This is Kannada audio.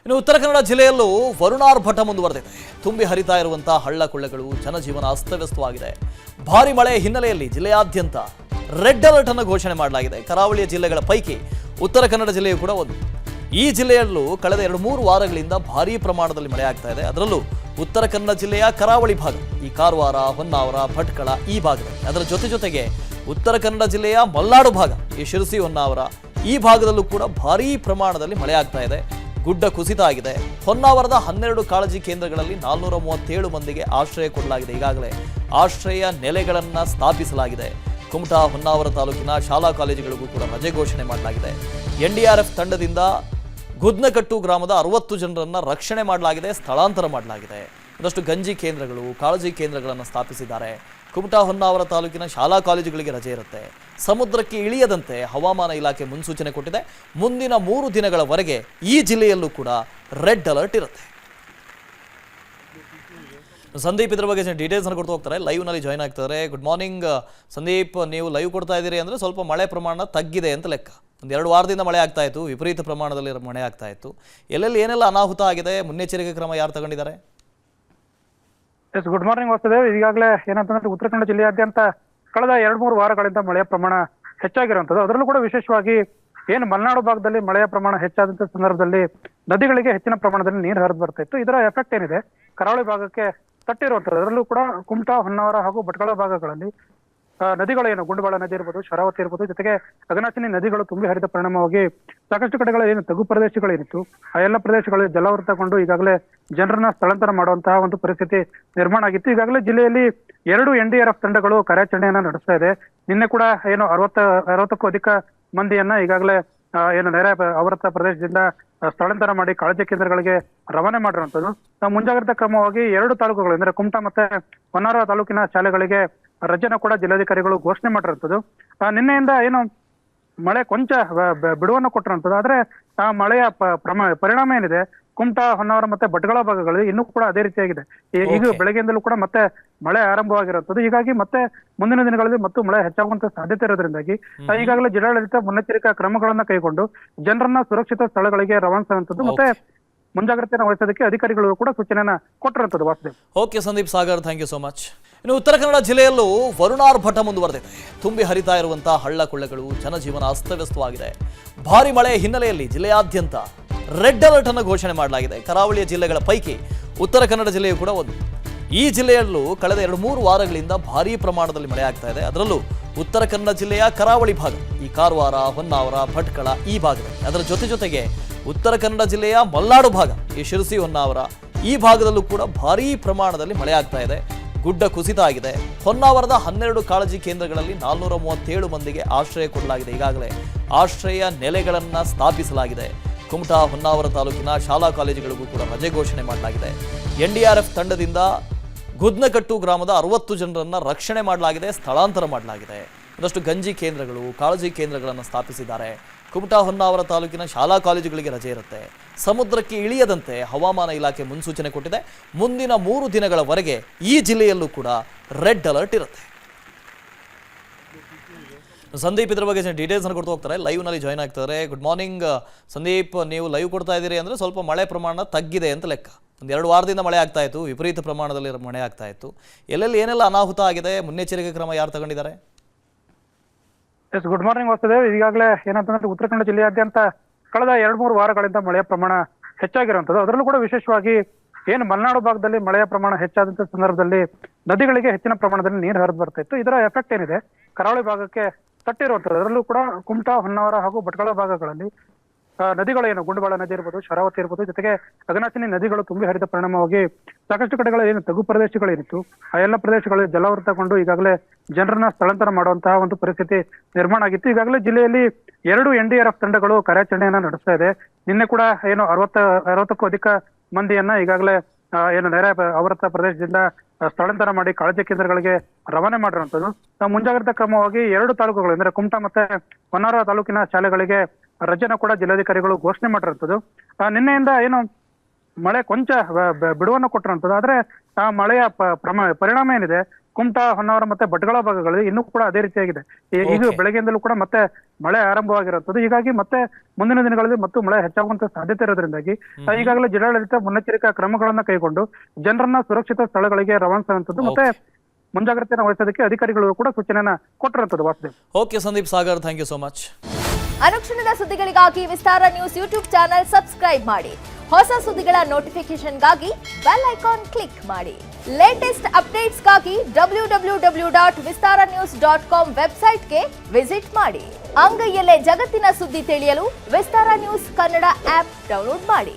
ಇನ್ನು ಉತ್ತರ ಕನ್ನಡ ಜಿಲ್ಲೆಯಲ್ಲೂ ವರುಣಾರ್ಭಟ ಮುಂದುವರೆದಿದೆ. ತುಂಬಿ ಹರಿತಾ ಇರುವಂತಹ ಹಳ್ಳ ಕೊಳ್ಳಗಳು, ಜನಜೀವನ ಅಸ್ತವ್ಯಸ್ತವಾಗಿದೆ. ಭಾರಿ ಮಳೆ ಹಿನ್ನೆಲೆಯಲ್ಲಿ ಜಿಲ್ಲೆಯಾದ್ಯಂತ ರೆಡ್ ಅಲರ್ಟ್ ಅನ್ನು ಘೋಷಣೆ ಮಾಡಲಾಗಿದೆ. ಕರಾವಳಿಯ ಜಿಲ್ಲೆಗಳ ಪೈಕಿ ಉತ್ತರ ಕನ್ನಡ ಜಿಲ್ಲೆಯೂ ಕೂಡ ಒಂದು. ಈ ಜಿಲ್ಲೆಯಲ್ಲೂ ಕಳೆದ 2-3 ವಾರಗಳಿಂದ ಭಾರೀ ಪ್ರಮಾಣದಲ್ಲಿ ಮಳೆ ಆಗ್ತಾ ಇದೆ. ಅದರಲ್ಲೂ ಉತ್ತರ ಕನ್ನಡ ಜಿಲ್ಲೆಯ ಕರಾವಳಿ ಭಾಗ, ಈ ಕಾರವಾರ, ಹೊನ್ನಾವರ, ಭಟ್ಕಳ ಈ ಭಾಗದಲ್ಲಿ, ಅದರ ಜೊತೆಗೆ ಉತ್ತರ ಕನ್ನಡ ಜಿಲ್ಲೆಯ ಮಲ್ನಾಡು ಭಾಗ, ಈ ಶಿರಸಿ, ಹೊನ್ನಾವರ ಈ ಭಾಗದಲ್ಲೂ ಕೂಡ ಭಾರೀ ಪ್ರಮಾಣದಲ್ಲಿ ಮಳೆ ಆಗ್ತಾ ಇದೆ. ಗುಡ್ಡ ಕುಸಿತ ಆಗಿದೆ. ಹೊನ್ನಾವರದ 12 ಕಾಳಜಿ ಕೇಂದ್ರಗಳಲ್ಲಿ 437 ಮಂದಿಗೆ ಆಶ್ರಯ ಕೊಡಲಾಗಿದೆ. ಈಗಾಗಲೇ ಆಶ್ರಯ ನೆಲೆಗಳನ್ನು ಸ್ಥಾಪಿಸಲಾಗಿದೆ. ಕುಮಟಾ, ಹೊನ್ನಾವರ ತಾಲೂಕಿನ ಶಾಲಾ ಕಾಲೇಜುಗಳಿಗೂ ಕೂಡ ರಜೆ ಘೋಷಣೆ ಮಾಡಲಾಗಿದೆ. NDRF ತಂಡದಿಂದ ಗುದ್ನಕಟ್ಟು ಗ್ರಾಮದ 60 ಜನರನ್ನು ರಕ್ಷಣೆ ಮಾಡಲಾಗಿದೆ, ಸ್ಥಳಾಂತರ ಮಾಡಲಾಗಿದೆ. ಒಂದಷ್ಟು ಗಂಜಿ ಕೇಂದ್ರಗಳು, ಕಾಳಜಿ ಕೇಂದ್ರಗಳನ್ನು ಸ್ಥಾಪಿಸಿದ್ದಾರೆ. ಕುಮಟಾ, ಹೊನ್ನಾವರ ತಾಲೂಕಿನ ಶಾಲಾ ಕಾಲೇಜುಗಳಿಗೆ ರಜೆ ಇರುತ್ತೆ. ಸಮುದ್ರಕ್ಕೆ ಇಳಿಯದಂತೆ ಹವಾಮಾನ ಇಲಾಖೆ ಮುನ್ಸೂಚನೆ ಕೊಟ್ಟಿದೆ. ಮುಂದಿನ 3 ದಿನಗಳವರೆಗೆ ಈ ಜಿಲ್ಲೆಯಲ್ಲೂ ಕೂಡ ರೆಡ್ ಅಲರ್ಟ್ ಇರುತ್ತೆ. ಸಂದೀಪ್ ಇದ್ರ ಬಗ್ಗೆ ಡೀಟೇಲ್ಸ್ ಅನ್ನು ಕೊಡ್ತಾ ಹೋಗ್ತಾರೆ. ಲೈವ್ ನಲ್ಲಿ ಜಾಯ್ನ್ ಆಗ್ತಾರೆ. ಗುಡ್ ಮಾರ್ನಿಂಗ್ ಸಂದೀಪ್, ನೀವು ಲೈವ್ ಕೊಡ್ತಾ ಇದ್ದೀರಿ ಅಂದ್ರೆ ಸ್ವಲ್ಪ ಮಳೆ ಪ್ರಮಾಣ ತಗ್ಗಿದೆ ಅಂತ ಲೆಕ್ಕ. 1-2 ವಾರದಿಂದ ಮಳೆ ಆಗ್ತಾ ಇತ್ತು, ವಿಪರೀತ ಪ್ರಮಾಣದಲ್ಲಿ ಮಳೆ ಆಗ್ತಾ ಇತ್ತು. ಎಲ್ಲೆಲ್ಲಿ ಏನೆಲ್ಲ ಅನಾಹುತ ಆಗಿದೆ, ಮುನ್ನೆಚ್ಚರಿಕೆ ಕ್ರಮ ಯಾರು ತಗೊಂಡಿದ್ದಾರೆ? Yes, good morning Vasudev. ಈಗಾಗಲೇ ಏನಂತಂದ್ರೆ ಉತ್ತರ ಕನ್ನಡ ಜಿಲ್ಲೆಯಾದ್ಯಂತ ಕಳೆದ 2-3 ವಾರಗಳಿಂದ ಮಳೆಯ ಪ್ರಮಾಣ ಹೆಚ್ಚಾಗಿರುವಂಥದ್ದು. ಅದರಲ್ಲೂ ಕೂಡ ವಿಶೇಷವಾಗಿ ಏನು ಮಲೆನಾಡು ಭಾಗದಲ್ಲಿ ಮಳೆಯ ಪ್ರಮಾಣ ಹೆಚ್ಚಾದಂಥ ಸಂದರ್ಭದಲ್ಲಿ ನದಿಗಳಿಗೆ ಹೆಚ್ಚಿನ ಪ್ರಮಾಣದಲ್ಲಿ ನೀರು ಹರಿದು ಬರ್ತಾ ಇತ್ತು. ಇದರ ಎಫೆಕ್ಟ್ ಏನಿದೆ ಕರಾವಳಿ ಭಾಗಕ್ಕೆ ತಟ್ಟಿರುವಂಥದ್ದು. ಅದರಲ್ಲೂ ಕೂಡ ಕುಮಟಾ, ಹೊನ್ನಾವರ ಹಾಗೂ ಭಟ್ಕಳ ಭಾಗಗಳಲ್ಲಿ ನದಿಗಳೇನು ಗುಂಡುಬಾಳ ನದಿ ಇರ್ಬೋದು, ಶರಾವತಿ ಇರ್ಬೋದು, ಜೊತೆಗೆ ಅಘನಾಶಿನಿ ನದಿಗಳು ತುಂಬಿ ಹರಿದ ಪರಿಣಾಮವಾಗಿ ಸಾಕಷ್ಟು ಕಡೆಗಳ ಏನು ತಗ್ಗು ಪ್ರದೇಶಗಳೇನಿತ್ತು ಆ ಎಲ್ಲ ಪ್ರದೇಶಗಳು ಜಲಾವೃತಗೊಂಡು ಈಗಾಗಲೇ ಜನರನ್ನ ಸ್ಥಳಾಂತರ ಮಾಡುವಂತಹ ಒಂದು ಪರಿಸ್ಥಿತಿ ನಿರ್ಮಾಣ ಆಗಿತ್ತು. ಈಗಾಗಲೇ ಜಿಲ್ಲೆಯಲ್ಲಿ 2 NDRF ತಂಡಗಳು ಕಾರ್ಯಾಚರಣೆಯನ್ನ ನಡೆಸ್ತಾ ಇದೆ. ನಿನ್ನೆ ಕೂಡ ಏನು 60ಕ್ಕೂ ಅಧಿಕ ಮಂದಿಯನ್ನ ಈಗಾಗಲೇ ಏನು ನೆರೆ ಆವೃತ ಪ್ರದೇಶದಿಂದ ಸ್ಥಳಾಂತರ ಮಾಡಿ ಕಾಳಜಿ ಕೇಂದ್ರಗಳಿಗೆ ರವಾನೆ ಮಾಡಿರುವಂಥದ್ದು. ಮುಂಜಾಗ್ರತಾ ಕ್ರಮವಾಗಿ 2 ತಾಲೂಕುಗಳು ಅಂದ್ರೆ ಕುಮಟಾ ಮತ್ತೆ ಹೊನ್ನಾವರ ತಾಲೂಕಿನ ಶಾಲೆಗಳಿಗೆ ರಜೆನ ಕೂಡ ಜಿಲ್ಲಾಧಿಕಾರಿಗಳು ಘೋಷಣೆ ಮಾಡಿರುವಂಥದ್ದು. ನಿನ್ನೆಯಿಂದ ಏನು ಮಳೆ ಕೊಂಚ ಬಿಡುವನ್ನು ಕೊಟ್ಟಿರುವಂಥದ್ದು. ಆದ್ರೆ ಆ ಮಳೆಯ ಪರಿಣಾಮ ಏನಿದೆ ಕುಮಟಾ, ಹೊನ್ನಾವರ ಮತ್ತೆ ಭಟ್ಕಳ ಭಾಗಗಳಲ್ಲಿ ಇನ್ನೂ ಕೂಡ ಅದೇ ರೀತಿಯಾಗಿದೆ. ಈಗ ಬೆಳಗ್ಗೆಯಿಂದಲೂ ಕೂಡ ಮತ್ತೆ ಮಳೆ ಆರಂಭವಾಗಿರುವಂಥದ್ದು. ಹೀಗಾಗಿ ಮತ್ತೆ ಮುಂದಿನ ದಿನಗಳಲ್ಲಿ ಮತ್ತು ಮಳೆ ಹೆಚ್ಚಾಗುವಂತ ಸಾಧ್ಯತೆ ಇರೋದ್ರಿಂದಾಗಿ ಈಗಾಗಲೇ ಜಿಲ್ಲಾಡಳಿತ ಮುನ್ನೆಚ್ಚರಿಕಾ ಕ್ರಮಗಳನ್ನ ಕೈಗೊಂಡು ಜನರನ್ನ ಸುರಕ್ಷಿತ ಸ್ಥಳಗಳಿಗೆ ರವಾನಿಸುವಂಥದ್ದು ಮತ್ತೆ ಮುಂಜಾಗ್ರತೆಯನ್ನು ವಹಿಸೋದಕ್ಕೆ ಅಧಿಕಾರಿಗಳು ಕೂಡ ಸೂಚನೆಯನ್ನ ಕೊಟ್ಟಿರುವಂಥದ್ದು. Vasudev. Okay Sandeep Sagar, thank you so much. ಇನ್ನು ಉತ್ತರ ಕನ್ನಡ ಜಿಲ್ಲೆಯಲ್ಲೂ ವರುಣಾರ್ಭಟ ಮುಂದುವರೆದಿದೆ. ತುಂಬಿ ಹರಿತಾ ಇರುವಂತಹ ಹಳ್ಳ ಕೊಳ್ಳಗಳು, ಜನಜೀವನ ಅಸ್ತವ್ಯಸ್ತವಾಗಿದೆ. ಭಾರಿ ಮಳೆ ಹಿನ್ನೆಲೆಯಲ್ಲಿ ಜಿಲ್ಲೆಯಾದ್ಯಂತ ರೆಡ್ ಅಲರ್ಟ್ ಅನ್ನು ಘೋಷಣೆ ಮಾಡಲಾಗಿದೆ. ಕರಾವಳಿಯ ಜಿಲ್ಲೆಗಳ ಪೈಕಿ ಉತ್ತರ ಕನ್ನಡ ಜಿಲ್ಲೆಯೂ ಕೂಡ ಒಂದು. ಈ ಜಿಲ್ಲೆಯಲ್ಲೂ ಕಳೆದ 2-3 ವಾರಗಳಿಂದ ಭಾರೀ ಪ್ರಮಾಣದಲ್ಲಿ ಮಳೆ ಆಗ್ತಾ ಇದೆ. ಅದರಲ್ಲೂ ಉತ್ತರ ಕನ್ನಡ ಜಿಲ್ಲೆಯ ಕರಾವಳಿ ಭಾಗ, ಈ ಕಾರವಾರ, ಹೊನ್ನಾವರ, ಭಟ್ಕಳ ಈ ಭಾಗದಲ್ಲಿ, ಅದರ ಜೊತೆಗೆ ಉತ್ತರ ಕನ್ನಡ ಜಿಲ್ಲೆಯ ಮಲ್ನಾಡು ಭಾಗ, ಈ ಶಿರಸಿ, ಹೊನ್ನಾವರ ಈ ಭಾಗದಲ್ಲೂ ಕೂಡ ಭಾರೀ ಪ್ರಮಾಣದಲ್ಲಿ ಮಳೆ ಆಗ್ತಾ ಇದೆ. ಗುಡ್ಡ ಕುಸಿತ ಆಗಿದೆ. ಹೊನ್ನಾವರದ 12 ಕಾಳಜಿ ಕೇಂದ್ರಗಳಲ್ಲಿ 437 ಮಂದಿಗೆ ಆಶ್ರಯ ಕೊಡಲಾಗಿದೆ. ಈಗಾಗಲೇ ಆಶ್ರಯ ನೆಲೆಗಳನ್ನು ಸ್ಥಾಪಿಸಲಾಗಿದೆ. ಕುಮಟಾ, ಹೊನ್ನಾವರ ತಾಲೂಕಿನ ಶಾಲಾ ಕಾಲೇಜುಗಳಿಗೂ ಕೂಡ ರಜೆ ಘೋಷಣೆ ಮಾಡಲಾಗಿದೆ. NDRF ತಂಡದಿಂದ ಗುದ್ನಕಟ್ಟು ಗ್ರಾಮದ 60 ಜನರನ್ನು ರಕ್ಷಣೆ ಮಾಡಲಾಗಿದೆ, ಸ್ಥಳಾಂತರ ಮಾಡಲಾಗಿದೆ. ಒಂದಷ್ಟು ಗಂಜಿ ಕೇಂದ್ರಗಳು, ಕಾಳಜಿ ಕೇಂದ್ರಗಳನ್ನು ಸ್ಥಾಪಿಸಿದ್ದಾರೆ. ಕುಮಟಾ, ಹೊನ್ನಾವರ ತಾಲೂಕಿನ ಶಾಲಾ ಕಾಲೇಜುಗಳಿಗೆ ರಜೆ ಇರುತ್ತೆ. ಸಮುದ್ರಕ್ಕೆ ಇಳಿಯದಂತೆ ಹವಾಮಾನ ಇಲಾಖೆ ಮುನ್ಸೂಚನೆ ಕೊಟ್ಟಿದೆ. ಮುಂದಿನ 3 ದಿನಗಳವರೆಗೆ ಈ ಜಿಲ್ಲೆಯಲ್ಲೂ ಕೂಡ ರೆಡ್ ಅಲರ್ಟ್ ಇರುತ್ತೆ. ಸಂದೀಪ್ ಇದ್ರ ಬಗ್ಗೆ ಡೀಟೇಲ್ಸ್ ಅನ್ನು ಕೊಡ್ತಾ ಹೋಗ್ತಾರೆ. ಲೈವ್ ನಲ್ಲಿ ಜಾಯ್ನ್ ಆಗ್ತಾರೆ. ಗುಡ್ ಮಾರ್ನಿಂಗ್ ಸಂದೀಪ್, ನೀವು ಲೈವ್ ಕೊಡ್ತಾ ಇದ್ದೀರಿ ಅಂದ್ರೆ ಸ್ವಲ್ಪ ಮಳೆ ಪ್ರಮಾಣ ತಗ್ಗಿದೆ ಅಂತ ಲೆಕ್ಕ. 1-2 ವಾರದಿಂದ ಮಳೆ ಆಗ್ತಾ ಇತ್ತು, ವಿಪರೀತ ಪ್ರಮಾಣದಲ್ಲಿ ಮಳೆ ಆಗ್ತಾ ಇತ್ತು. ಎಲ್ಲೆಲ್ಲಿ ಏನೆಲ್ಲ ಅನಾಹುತ ಆಗಿದೆ, ಮುನ್ನೆಚ್ಚರಿಕೆ ಕ್ರಮ ಯಾರು ತಗೊಂಡಿದ್ದಾರೆ? Yes, good morning Vasudev. ಈಗಾಗಲೇ ಏನಂತಂದ್ರೆ ಉತ್ತರ ಕನ್ನಡ ಜಿಲ್ಲೆಯಾದ್ಯಂತ ಕಳೆದ 2-3 ವಾರಗಳಿಂದ ಮಳೆಯ ಪ್ರಮಾಣ ಹೆಚ್ಚಾಗಿರುವಂಥದ್ದು. ಅದರಲ್ಲೂ ಕೂಡ ವಿಶೇಷವಾಗಿ ಏನು ಮಲೆನಾಡು ಭಾಗದಲ್ಲಿ ಮಳೆಯ ಪ್ರಮಾಣ ಹೆಚ್ಚಾದಂತ ಸಂದರ್ಭದಲ್ಲಿ ನದಿಗಳಿಗೆ ಹೆಚ್ಚಿನ ಪ್ರಮಾಣದಲ್ಲಿ ನೀರು ಹರಿದು ಬರ್ತಾ ಇತ್ತು. ಇದರ ಎಫೆಕ್ಟ್ ಏನಿದೆ ಕರಾವಳಿ ಭಾಗಕ್ಕೆ ತಟ್ಟಿರುವಂಥದ್ದು. ಅದರಲ್ಲೂ ಕೂಡ ಕುಮಟಾ, ಹೊನ್ನಾವರ ಹಾಗೂ ಭಟ್ಕಳ ಭಾಗಗಳಲ್ಲಿ ನದಿಗಳೇನು ಗುಂಡುಬಾಳ ನದಿ ಇರ್ಬೋದು, ಶರಾವತಿ ಇರ್ಬೋದು, ಜೊತೆಗೆ ಅಘನಾಶಿನಿ ನದಿಗಳು ತುಂಬಿ ಹರಿದ ಪರಿಣಾಮವಾಗಿ ಸಾಕಷ್ಟು ಕಡೆಗಳ ಏನು ತಗ್ಗು ಪ್ರದೇಶಗಳೇನಿತ್ತು ಆ ಎಲ್ಲ ಪ್ರದೇಶಗಳು ಜಲಾವೃತಗೊಂಡು ಈಗಾಗಲೇ ಜನರನ್ನ ಸ್ಥಳಾಂತರ ಮಾಡುವಂತಹ ಒಂದು ಪರಿಸ್ಥಿತಿ ನಿರ್ಮಾಣ ಆಗಿತ್ತು. ಈಗಾಗಲೇ ಜಿಲ್ಲೆಯಲ್ಲಿ 2 NDRF ತಂಡಗಳು ಕಾರ್ಯಾಚರಣೆಯನ್ನ ನಡೆಸ್ತಾ ಇದೆ. ನಿನ್ನೆ ಕೂಡ ಏನು 60ಕ್ಕೂ ಅಧಿಕ ಮಂದಿಯನ್ನ ಈಗಾಗಲೇ ಏನು ನೆರೆ ಆವೃತ ಪ್ರದೇಶದಿಂದ ಸ್ಥಳಾಂತರ ಮಾಡಿ ಕಾಳಜಿ ಕೇಂದ್ರಗಳಿಗೆ ರವಾನೆ ಮಾಡಿರುವಂಥದ್ದು. ಮುಂಜಾಗ್ರತಾ ಕ್ರಮವಾಗಿ 2 ತಾಲೂಕುಗಳು ಅಂದ್ರೆ ಕುಮಟಾ ಮತ್ತೆ ಹೊನ್ನಾವರ ತಾಲೂಕಿನ ಶಾಲೆಗಳಿಗೆ ರಜೆನ ಕೂಡ ಜಿಲ್ಲಾಧಿಕಾರಿಗಳು ಘೋಷಣೆ ಮಾಡಿರುವಂಥದ್ದು. ನಿನ್ನೆಯಿಂದ ಏನು ಮಳೆ ಕೊಂಚ ಬಿಡುವನ್ನು ಕೊಟ್ಟಿರುವಂಥದ್ದು. ಆದ್ರೆ ಆ ಮಳೆಯ ಪರಿಣಾಮ ಏನಿದೆ ಕುಮಟಾ, ಹೊನ್ನಾವರ ಮತ್ತೆ ಭಟ್ಕಳ ಭಾಗಗಳಲ್ಲಿ ಇನ್ನೂ ಕೂಡ ಅದೇ ರೀತಿಯಾಗಿದೆ. ಈಗ Okay. ಬೆಳಗ್ಗೆಯಿಂದಲೂ ಕೂಡ ಮತ್ತೆ ಮಳೆ ಆರಂಭವಾಗಿರುತ್ತದೆ. ಹೀಗಾಗಿ ಮತ್ತೆ ಮುಂದಿನ ದಿನಗಳಲ್ಲಿ ಮತ್ತು ಮಳೆ ಹೆಚ್ಚಾಗುವಂತ ಸಾಧ್ಯತೆ ಇರೋದ್ರಿಂದಾಗಿ ಈಗಾಗಲೇ ಜಿಲ್ಲಾಡಳಿತ ಮುನ್ನೆಚ್ಚರಿಕಾ ಕ್ರಮಗಳನ್ನ ಕೈಗೊಂಡು ಜನರನ್ನ ಸುರಕ್ಷಿತ ಸ್ಥಳಗಳಿಗೆ ರವಾನಿಸುವಂತದ್ದು ಮತ್ತೆ ಮುಂಜಾಗ್ರತೆಯನ್ನು ವಹಿಸೋದಕ್ಕೆ ಅಧಿಕಾರಿಗಳು ಕೂಡ ಸೂಚನೆಯನ್ನ ಕೊಟ್ಟಿರುವಂತದ್ದು. Vasudev. Okay Sandeep Sagar, thank you so much. ಅನುಕ್ಷಣದ ಸುದ್ದಿಗಳಿಗಾಗಿ Vistara news YouTube channel subscribe ಮಾಡಿ. ಹೊಸ ಸುದ್ದಿಗಳ ನೋಟಿಫಿಕೇಶನ್ಗಾಗಿ ಬೆಲ್ ಐಕಾನ್ ಕ್ಲಿಕ್ ಮಾಡಿ. ಲೇಟೆಸ್ಟ್ ಅಪ್ಡೇಟ್ಸ್ಗಾಗಿ www.vistaranews.com ವೆಬ್ಸೈಟ್ಗೆ ವಿಸಿಟ್ ಮಾಡಿ. ಅಂಗೈಯಲ್ಲೇ ಜಗತ್ತಿನ ಸುದ್ದಿ ತಿಳಿಯಲು Vistara news Kannada app download ಮಾಡಿ.